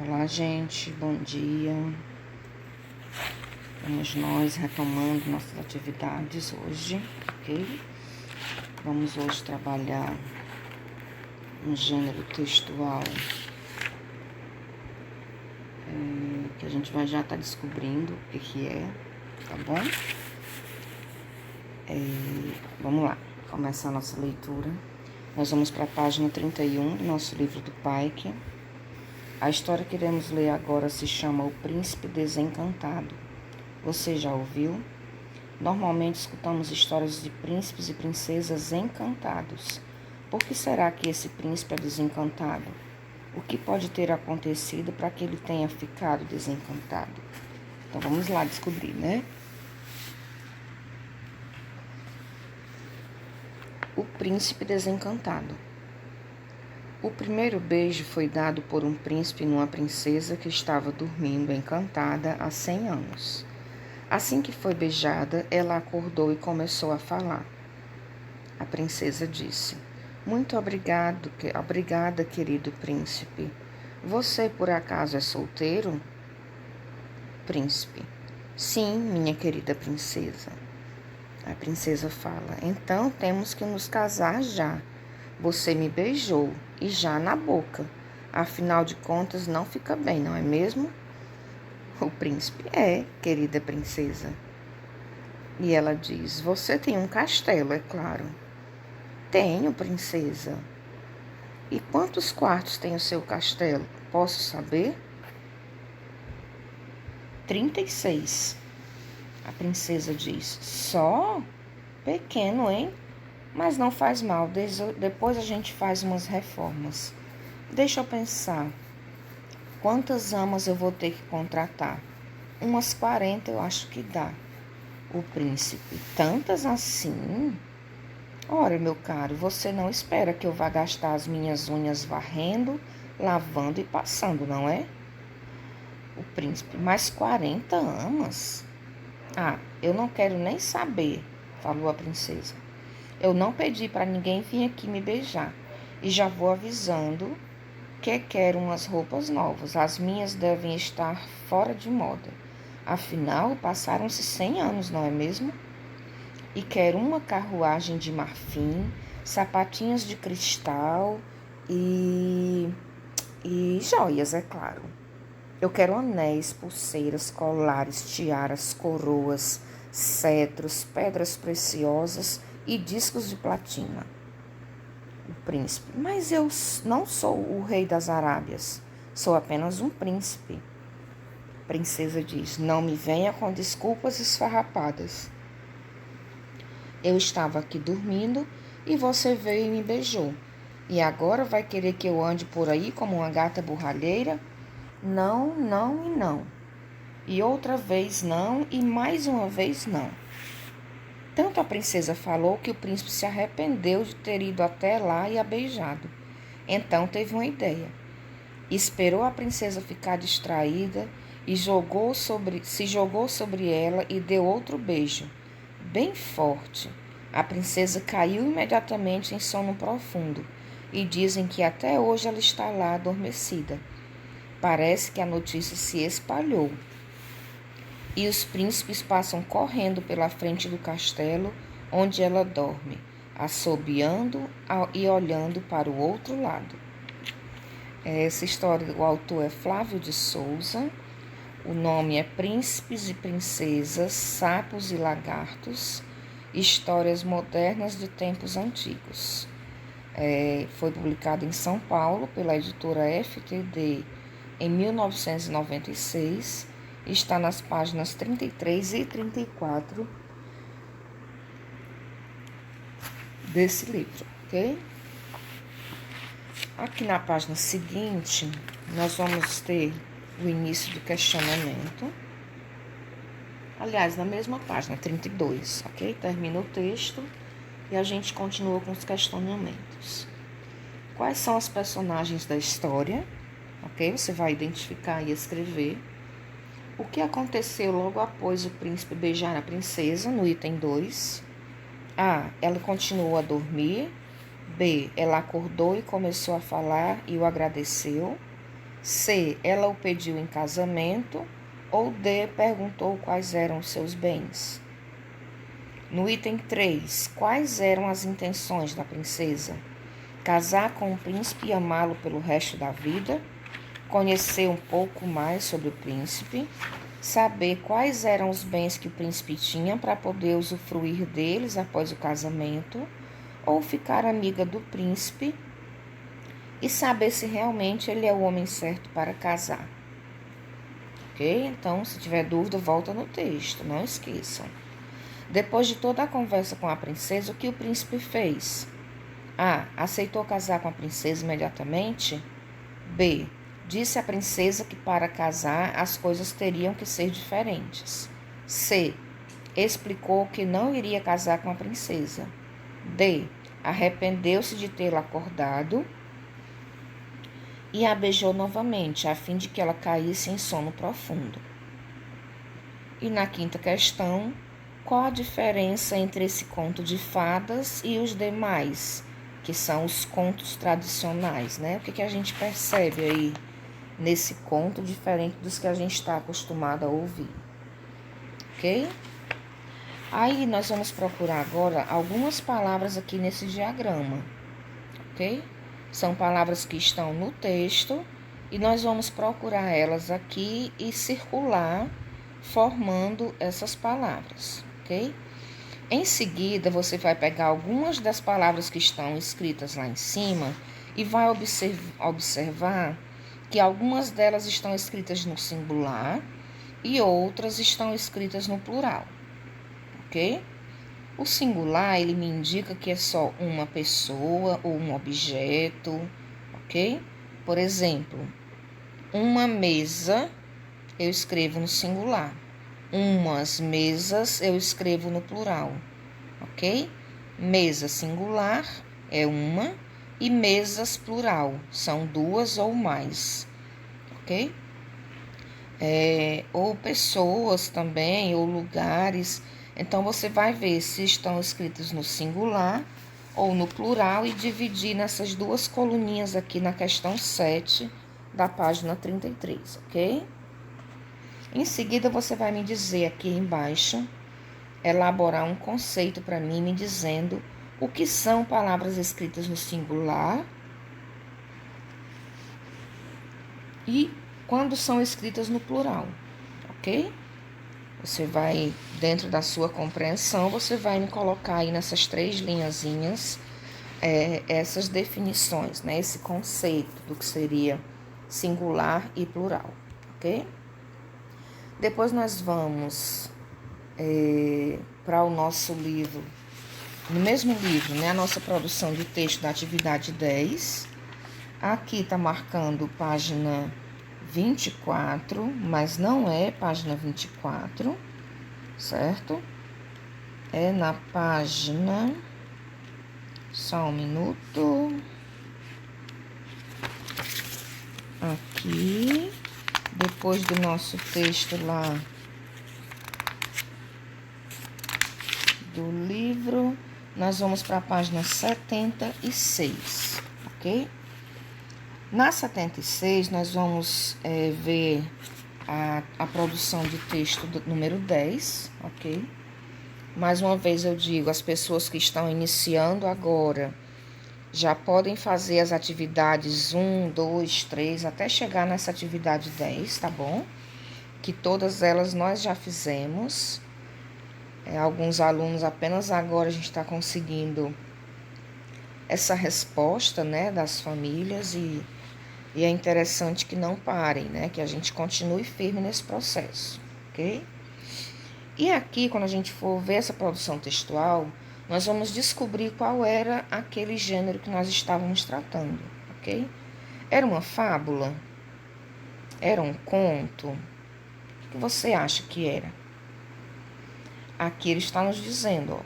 Olá, gente, bom dia. Vamos nós retomando nossas atividades hoje, ok? Vamos hoje trabalhar um gênero textual que a gente vai já estar descobrindo o que é, tá bom? Vamos lá, começar a nossa leitura. Nós vamos para a página 31 do nosso livro do Paique. A história que iremos ler agora se chama O Príncipe Desencantado. Você já ouviu? Normalmente escutamos histórias de príncipes e princesas encantados. Por que será que esse príncipe é desencantado? O que pode ter acontecido para que ele tenha ficado desencantado? Então vamos lá descobrir, né? O Príncipe Desencantado. O primeiro beijo foi dado por um príncipe numa princesa que estava dormindo encantada há 100 anos. Assim que foi beijada, ela acordou e começou a falar. A princesa disse: Muito obrigada, querido príncipe. Você, por acaso, é solteiro? Príncipe: Sim, minha querida princesa. A princesa fala: Então temos que nos casar já. Você me beijou, e já na boca. Afinal de contas, não fica bem, não é mesmo? O príncipe: É, querida princesa. E ela diz: Você tem um castelo, é claro. Tenho, princesa. E quantos quartos tem o seu castelo? Posso saber? 36. A princesa diz: Só? Pequeno, hein? Mas não faz mal, depois a gente faz umas reformas. Deixa eu pensar. Quantas amas eu vou ter que contratar? Umas 40 eu acho que dá. O príncipe: Tantas assim? Ora, meu caro, você não espera que eu vá gastar as minhas unhas varrendo, lavando e passando, não é? O príncipe: Mas 40 amas? Ah, eu não quero nem saber, falou a princesa. Eu não pedi para ninguém vir aqui me beijar. E já vou avisando que quero umas roupas novas. As minhas devem estar fora de moda. Afinal, passaram-se 100 anos, não é mesmo? E quero uma carruagem de marfim, sapatinhos de cristal e joias, é claro. Eu quero anéis, pulseiras, colares, tiaras, coroas, cetros, pedras preciosas e discos de platina. O príncipe: Mas eu não sou o rei das Arábias, sou apenas um príncipe. A princesa diz: Não me venha com desculpas esfarrapadas. Eu estava aqui dormindo e você veio e me beijou. E agora vai querer que eu ande por aí como uma gata borralheira? Não, não e não. E outra vez não, e mais uma vez não. Tanto a princesa falou que o príncipe se arrependeu de ter ido até lá e a beijado. Então teve uma ideia. Esperou a princesa ficar distraída e se jogou sobre ela e deu outro beijo, bem forte. A princesa caiu imediatamente em sono profundo e dizem que até hoje ela está lá adormecida. Parece que a notícia se espalhou. E os príncipes passam correndo pela frente do castelo onde ela dorme, assobiando e olhando para o outro lado. Essa história, o autor é Flávio de Souza, o nome é Príncipes e Princesas, Sapos e Lagartos, Histórias Modernas de Tempos Antigos. Foi publicado em São Paulo pela editora FTD em 1996. Está nas páginas 33 e 34 desse livro, ok? Aqui na página seguinte, nós vamos ter o início do questionamento. Aliás, na mesma página, 32, ok? Termina o texto e a gente continua com os questionamentos. Quais são os personagens da história? Ok? Você vai identificar e escrever. O que aconteceu logo após o príncipe beijar a princesa, no item 2? A. Ela continuou a dormir. B. Ela acordou e começou a falar e o agradeceu. C, ela o pediu em casamento. Ou D, perguntou quais eram os seus bens. No item 3, quais eram as intenções da princesa? Casar com o príncipe e amá-lo pelo resto da vida, conhecer um pouco mais sobre o príncipe, saber quais eram os bens que o príncipe tinha para poder usufruir deles após o casamento, ou ficar amiga do príncipe e saber se realmente ele é o homem certo para casar. Ok? Então, se tiver dúvida, volta no texto, não esqueçam. Depois de toda a conversa com a princesa, o que o príncipe fez? A. Aceitou casar com a princesa imediatamente? B. Disse à princesa que para casar as coisas teriam que ser diferentes. C. Explicou que não iria casar com a princesa. D. Arrependeu-se de tê-la acordado e a beijou novamente, a fim de que ela caísse em sono profundo. E na quinta questão, qual a diferença entre esse conto de fadas e os demais, que são os contos tradicionais, né? O que a gente percebe aí nesse conto diferente dos que a gente está acostumado a ouvir, ok? Aí nós vamos procurar agora algumas palavras aqui nesse diagrama, ok? São palavras que estão no texto e nós vamos procurar elas aqui e circular formando essas palavras, ok? Em seguida, você vai pegar algumas das palavras que estão escritas lá em cima e vai observar que algumas delas estão escritas no singular e outras estão escritas no plural, ok? O singular, ele me indica que é só uma pessoa ou um objeto, ok? Por exemplo, uma mesa, eu escrevo no singular. Umas mesas, eu escrevo no plural, ok? Mesa singular é uma e mesas plural são duas ou mais, ok? Ou pessoas também, ou lugares. Então, você vai ver se estão escritos no singular ou no plural e dividir nessas duas coluninhas aqui na questão 7 da página 33, ok? Em seguida, você vai me dizer aqui embaixo, elaborar um conceito para mim, me dizendo o que são palavras escritas no singular e quando são escritas no plural, ok? Você vai, dentro da sua compreensão, você vai me colocar aí nessas 3 linhazinhas essas definições, né? Esse conceito do que seria singular e plural, ok? Depois nós vamos para o nosso livro, no mesmo livro, né? A nossa produção de texto da atividade 10. Aqui está marcando página 24, mas não é página 24, certo? É na página... Só um minuto. Aqui, depois do nosso texto lá do livro, nós vamos para a página 76, ok? Na 76, nós vamos ver a produção de texto do número 10, ok? Mais uma vez eu digo, as pessoas que estão iniciando agora já podem fazer as atividades 1, 2, 3, até chegar nessa atividade 10, tá bom? Que todas elas nós já fizemos. Alguns alunos apenas agora a gente está conseguindo essa resposta, né, das famílias e é interessante que não parem, né, que a gente continue firme nesse processo, ok? E aqui, quando a gente for ver essa produção textual, nós vamos descobrir qual era aquele gênero que nós estávamos tratando, ok? Era uma fábula? Era um conto? O que você acha que era? Aqui ele está nos dizendo, ó,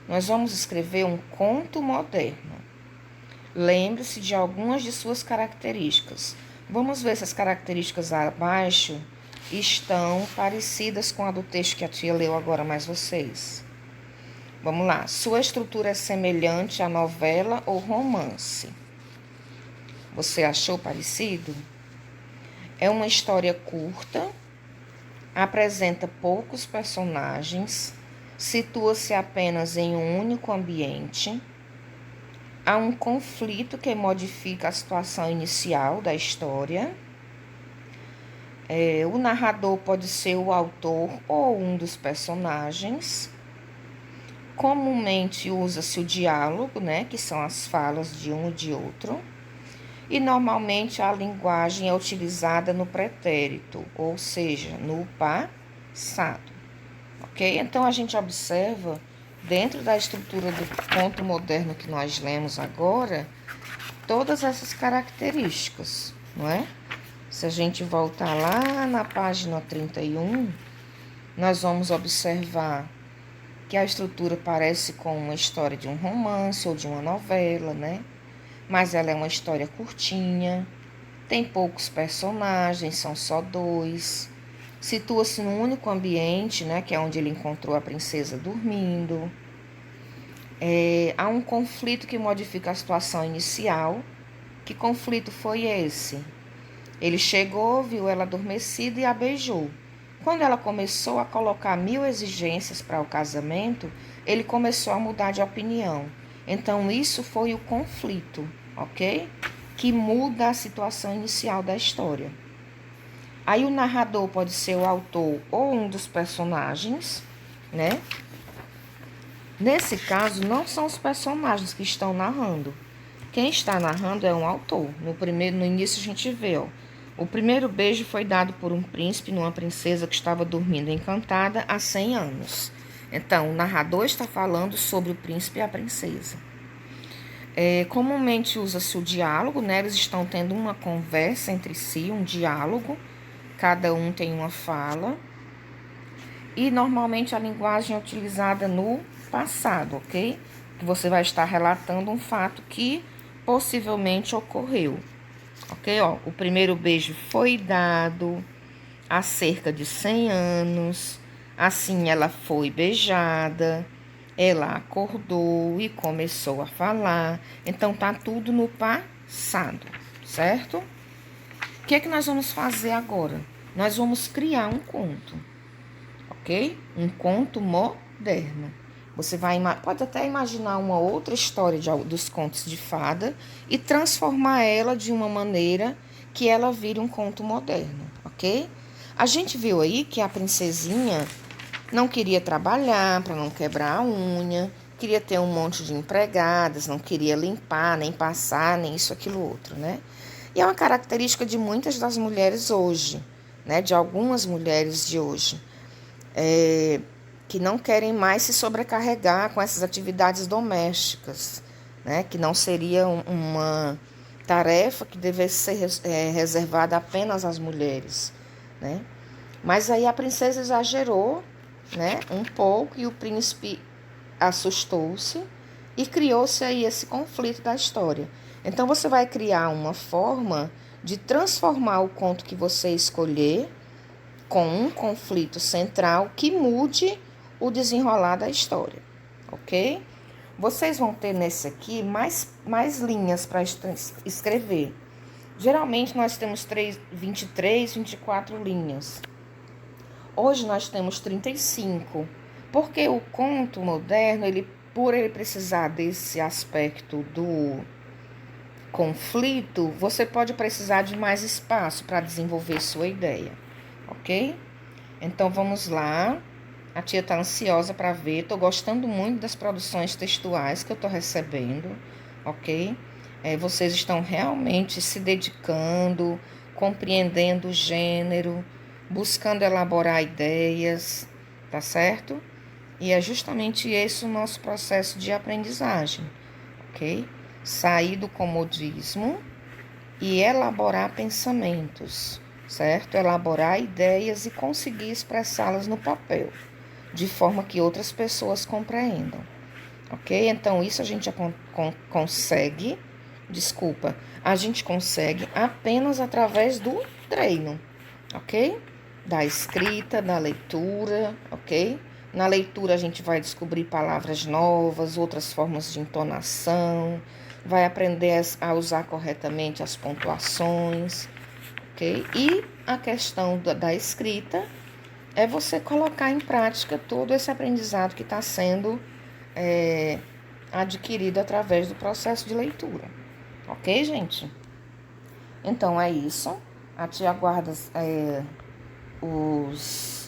nós vamos escrever um conto moderno. Lembre-se de algumas de suas características. Vamos ver se as características abaixo estão parecidas com a do texto que a tia leu agora, mais vocês. Vamos lá. Sua estrutura é semelhante à novela ou romance. Você achou parecido? É uma história curta, apresenta poucos personagens, situa-se apenas em um único ambiente. Há um conflito que modifica a situação inicial da história. O narrador pode ser o autor ou um dos personagens. Comumente usa-se o diálogo, né, que são as falas de um e de outro. E normalmente a linguagem é utilizada no pretérito, ou seja, no passado. Ok? Então a gente observa, dentro da estrutura do conto moderno que nós lemos agora, todas essas características, não é? Se a gente voltar lá na página 31, nós vamos observar que a estrutura parece com uma história de um romance ou de uma novela, né? Mas ela é uma história curtinha, tem poucos personagens, são só 2. Situa-se num único ambiente, né? Que é onde ele encontrou a princesa dormindo. Há um conflito que modifica a situação inicial. Que conflito foi esse? Ele chegou, viu ela adormecida e a beijou. Quando ela começou a colocar 1000 exigências para o casamento, ele começou a mudar de opinião. Então, isso foi o conflito, ok? Que muda a situação inicial da história. Aí, o narrador pode ser o autor ou um dos personagens, né? Nesse caso, não são os personagens que estão narrando. Quem está narrando é um autor. No início, a gente vê, ó. O primeiro beijo foi dado por um príncipe numa princesa que estava dormindo encantada há 100 anos. Então, o narrador está falando sobre o príncipe e a princesa. Comumente usa-se o diálogo, né? Eles estão tendo uma conversa entre si, um diálogo. Cada um tem uma fala. E, normalmente, a linguagem é utilizada no passado, ok? Que você vai estar relatando um fato que possivelmente ocorreu. Ok, ó, o primeiro beijo foi dado há cerca de 100 anos. Assim, ela foi beijada, ela acordou e começou a falar. Então, tá tudo no passado, certo? O que é que nós vamos fazer agora? Nós vamos criar um conto, ok? Um conto moderno. Você pode até imaginar uma outra história dos contos de fada e transformar ela de uma maneira que ela vire um conto moderno, ok? A gente viu aí que a princesinha não queria trabalhar para não quebrar a unha, queria ter um monte de empregadas, não queria limpar, nem passar, nem isso, aquilo, outro, né? E é uma característica de muitas das mulheres hoje, né? De algumas mulheres de hoje. Que não querem mais se sobrecarregar com essas atividades domésticas, né? Que não seria uma tarefa que devesse ser reservada apenas às mulheres, né? Mas aí a princesa exagerou, né? Um pouco, e o príncipe assustou-se e criou-se aí esse conflito da história. Então você vai criar uma forma de transformar o conto que você escolher com um conflito central que mude o desenrolar da história, ok? Vocês vão ter nesse aqui mais linhas para escrever. Geralmente nós temos 23, 24 linhas. Hoje nós temos 35, porque o conto moderno, por ele precisar desse aspecto do conflito, você pode precisar de mais espaço para desenvolver sua ideia, ok? Então vamos lá. A tia está ansiosa para ver. Estou gostando muito das produções textuais que eu estou recebendo, ok? Vocês estão realmente se dedicando, compreendendo o gênero, buscando elaborar ideias, tá certo? E é justamente esse o nosso processo de aprendizagem, ok? Sair do comodismo e elaborar pensamentos, certo? Elaborar ideias e conseguir expressá-las no papel, de forma que outras pessoas compreendam, ok? Então, isso a gente consegue, a gente consegue apenas através do treino, ok? Da escrita, da leitura, ok? Na leitura a gente vai descobrir palavras novas, outras formas de entonação, vai aprender a usar corretamente as pontuações, ok? ok? E a questão da escrita é você colocar em prática todo esse aprendizado que está sendo adquirido através do processo de leitura, ok, gente? Então, é isso. A tia aguarda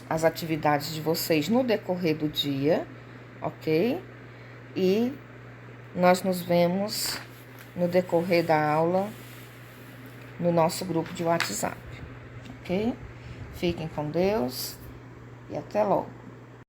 as atividades de vocês no decorrer do dia, ok? E nós nos vemos no decorrer da aula no nosso grupo de WhatsApp, ok? Fiquem com Deus e até logo.